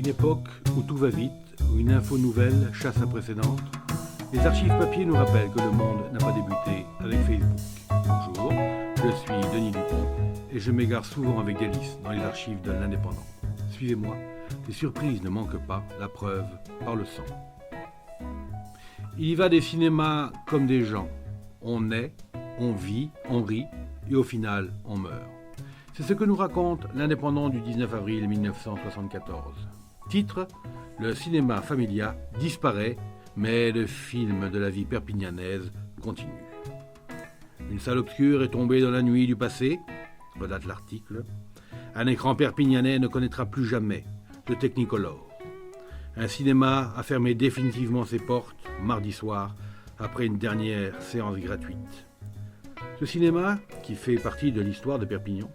une époque où tout va vite, où une info nouvelle chasse la précédente, les archives papier nous rappellent que le monde n'a pas débuté avec Facebook. Bonjour, je suis Denis Dupont et je m'égare souvent avec délice dans les archives de l'Indépendant. Suivez-moi, les surprises ne manquent pas, la preuve par le sang. Il y va des cinémas comme des gens. On naît, on vit, on rit et au final on meurt. C'est ce que nous raconte l'Indépendant du 19 avril 1974. Titre : Le cinéma familial disparaît, mais le film de la vie perpignanaise continue. Une salle obscure est tombée dans la nuit du passé, relate l'article. Un écran perpignanais ne connaîtra plus jamais de Technicolor. Un cinéma a fermé définitivement ses portes mardi soir après une dernière séance gratuite. Ce cinéma, qui fait partie de l'histoire de Perpignan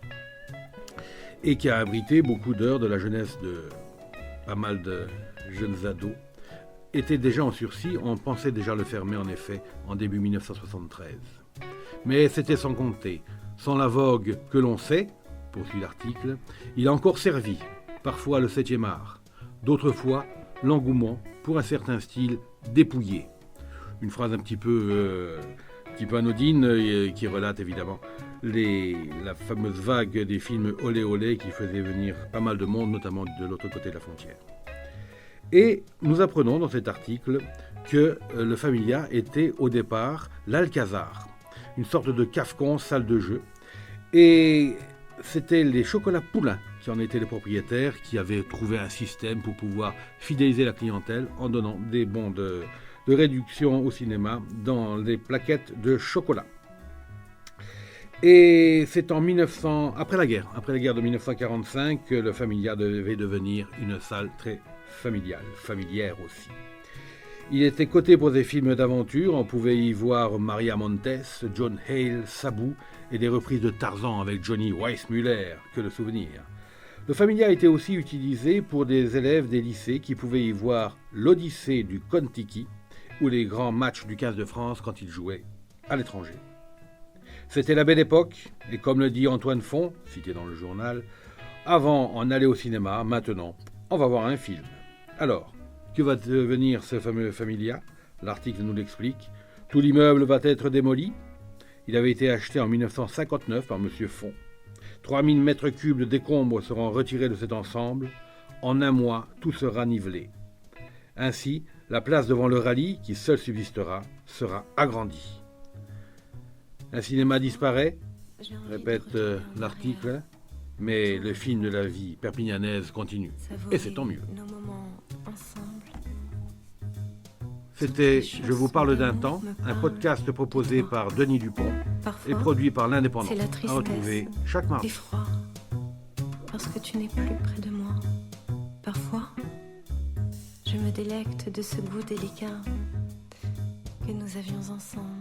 et qui a abrité beaucoup d'heures de la jeunesse de pas mal de jeunes ados, était déjà en sursis. On pensait déjà le fermer en effet en début 1973. Mais c'était sans compter. Sans la vogue que l'on sait, poursuit l'article, il a encore servi, parfois le 7e art, d'autres fois l'engouement pour un certain style dépouillé. Une phrase un petit peu anodine qui relate évidemment la fameuse vague des films olé olé qui faisait venir pas mal de monde, notamment de l'autre côté de la frontière. Et nous apprenons dans cet article que le Familia était au départ l'Alcazar, une sorte de cafecon, salle de jeu. Et c'était les chocolats Poulain qui en étaient les propriétaires, qui avaient trouvé un système pour pouvoir fidéliser la clientèle en donnant des bons de réduction au cinéma dans les plaquettes de chocolat. Et c'est après la guerre de 1945, que le Familia devait devenir une salle très familière aussi. Il était coté pour des films d'aventure, on pouvait y voir Maria Montes, John Hale, Sabou et des reprises de Tarzan avec Johnny Weissmuller, que de souvenirs. Le Familia était aussi utilisé pour des élèves des lycées qui pouvaient y voir l'Odyssée du Kon-Tiki ou les grands matchs du 15 de France quand ils jouaient à l'étranger. C'était la belle époque, et comme le dit Antoine Font, cité dans le journal, avant on allait au cinéma, maintenant on va voir un film. Alors, que va devenir ce fameux Familia ? L'article nous l'explique. Tout l'immeuble va être démoli. Il avait été acheté en 1959 par M. Font. 3000 mètres cubes de décombres seront retirés de cet ensemble. En un mois, tout sera nivelé. Ainsi, la place devant le rallye, qui seule subsistera, sera agrandie. Un cinéma disparaît, répète l'article, mais le film de la vie perpignanaise continue. Et c'est tant mieux. C'était Je vous parle d'un temps, un podcast proposé par Denis Dupont et produit par l'Indépendant. C'est la tristesse, à retrouver chaque mardi. l'effroi, parce que tu n'es plus près de moi. Parfois, je me délecte de ce goût délicat que nous avions ensemble.